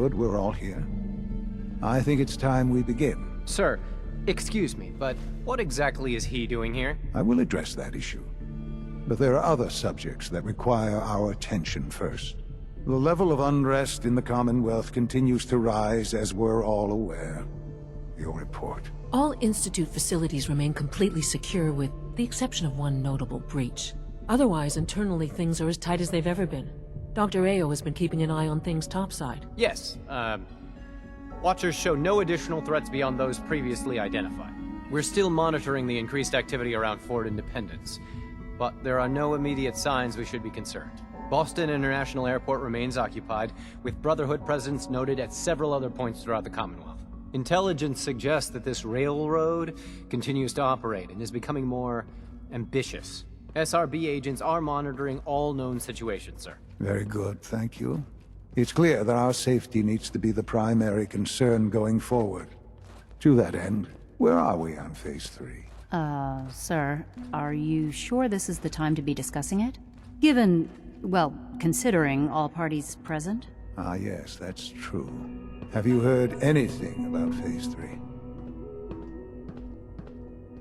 Good, we're all here. I think it's time we begin. Sir, excuse me, but what exactly is he doing here? I will address that issue. But there are other subjects that require our attention first. The level of unrest in the Commonwealth continues to rise, as we're all aware. Your report. All Institute facilities remain completely secure with the exception of one notable breach. Otherwise, internally things are as tight as they've ever been. Dr. Ayo has been keeping an eye on things topside. Yes, Watchers show no additional threats beyond those previously identified. We're still monitoring the increased activity around Fort Independence, but there are no immediate signs we should be concerned. Boston International Airport remains occupied, with Brotherhood presence noted at several other points throughout the Commonwealth. Intelligence suggests that this railroad continues to operate and is becoming more ambitious. SRB agents are monitoring all known situations, sir. Very good, thank you. It's clear that our safety needs to be the primary concern going forward. To that end, where are we on Phase 3? Sir, are you sure this is the time to be discussing it? Given, well, considering all parties present? Ah, yes, that's true. Have you heard anything about Phase 3?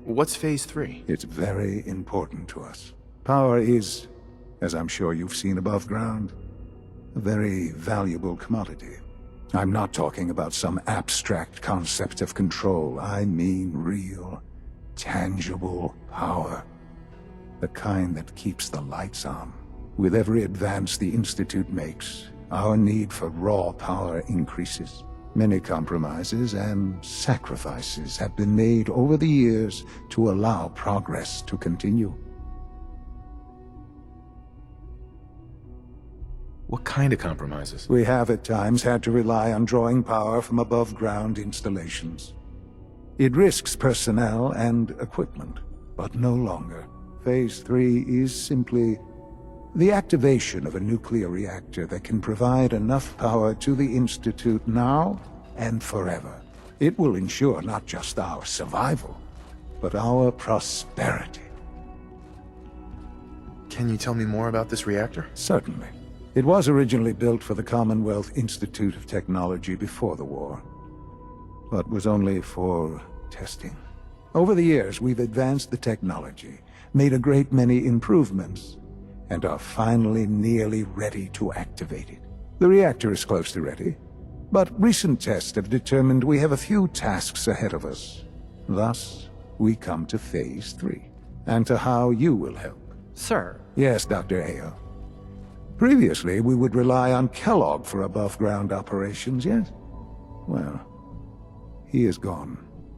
What's Phase 3? It's very important to us. Power is, as I'm sure you've seen above ground, a very valuable commodity. I'm not talking about some abstract concept of control. I mean real, tangible power. The kind that keeps the lights on. With every advance the Institute makes, our need for raw power increases. Many compromises and sacrifices have been made over the years to allow progress to continue. What kind of compromises? We have at times had to rely on drawing power from above-ground installations. It risks personnel and equipment, but no longer. Phase 3 is simply the activation of a nuclear reactor that can provide enough power to the Institute now and forever. It will ensure not just our survival, but our prosperity. Can you tell me more about this reactor? Certainly. It was originally built for the Commonwealth Institute of Technology before the war, but was only for testing. Over the years, we've advanced the technology, made a great many improvements, and are finally nearly ready to activate it. The reactor is close to ready, but recent tests have determined we have a few tasks ahead of us. Thus, we come to Phase 3, and to how you will help. Sir. Yes, Dr. Ayo. Previously, we would rely on Kellogg for above-ground operations, yes? Well, he is gone.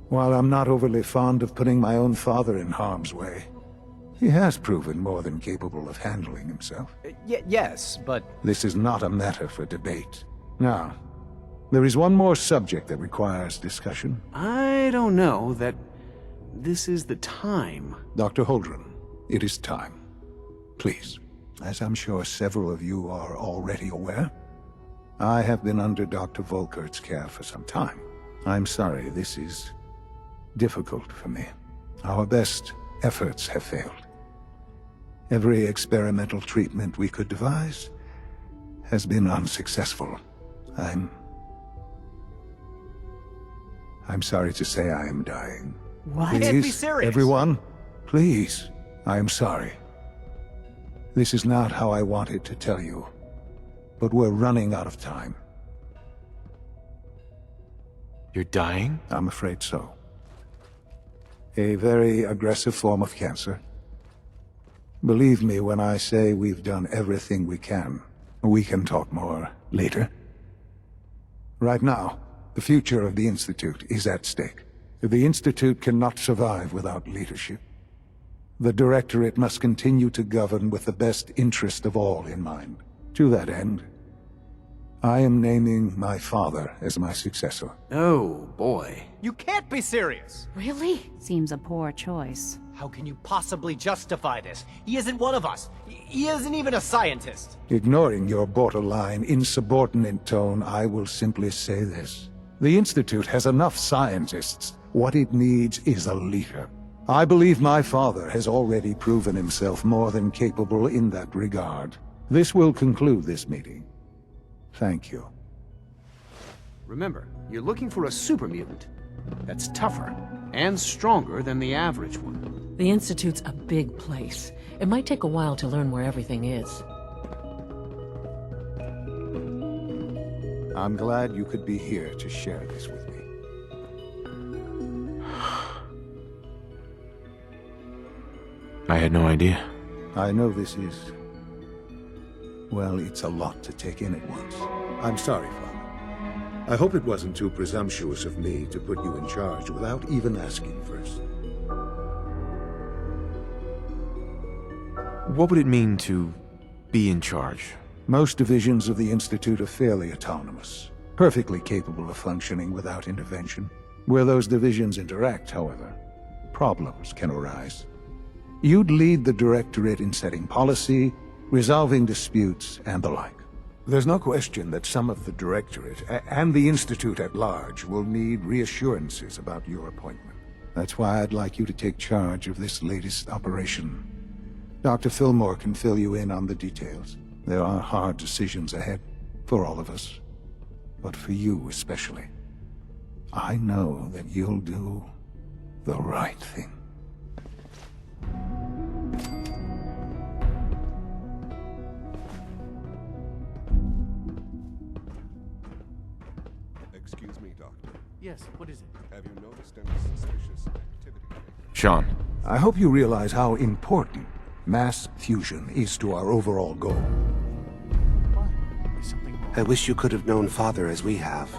While I'm not overly fond of putting my own father in harm's way, he has proven more than capable of handling himself. Yes, but... This is not a matter for debate. Now, there is one more subject that requires discussion. I don't know that this is the time. Dr. Holdren, it is time. Please. As I'm sure several of you are already aware, I have been under Dr. Volkert's care for some time. I'm sorry this is difficult for me. Our best efforts have failed. Every experimental treatment we could devise has been unsuccessful. I'm sorry to say I am dying. What? Please, Can't be serious. Everyone, please, I am sorry. This is not how I wanted to tell you, but we're running out of time. You're dying? I'm afraid so. A very aggressive form of cancer. Believe me when I say we've done everything we can. We can talk more later. Right now, the future of the Institute is at stake. The Institute cannot survive without leadership. The Directorate must continue to govern with the best interest of all in mind. To that end, I am naming my father as my successor. Oh, boy. You can't be serious! Really? Seems a poor choice. How can you possibly justify this? He isn't one of us. He isn't even a scientist. Ignoring your borderline, insubordinate tone, I will simply say this. The Institute has enough scientists. What it needs is a leader. I believe my father has already proven himself more than capable in that regard. This will conclude this meeting. Thank you. Remember, you're looking for a super mutant that's tougher and stronger than the average one. The Institute's a big place. It might take a while to learn where everything is. I'm glad you could be here to share this with me. I had no idea. I know this is... well, it's a lot to take in at once. I'm sorry, Father. I hope it wasn't too presumptuous of me to put you in charge without even asking first. What would it mean to be in charge? Most divisions of the Institute are fairly autonomous, perfectly capable of functioning without intervention. Where those divisions interact, however, problems can arise. You'd lead the Directorate in setting policy, resolving disputes, and the like. There's no question that some of the Directorate, and the Institute at large, will need reassurances about your appointment. That's why I'd like you to take charge of this latest operation. Dr. Fillmore can fill you in on the details. There are hard decisions ahead, for all of us. But for you especially. I know that you'll do the right thing. Excuse me, Doctor. Yes, what is it? Have you noticed any suspicious activity? Sean, I hope you realize how important mass fusion is to our overall goal. Is something wrong? I wish you could have known Father as we have.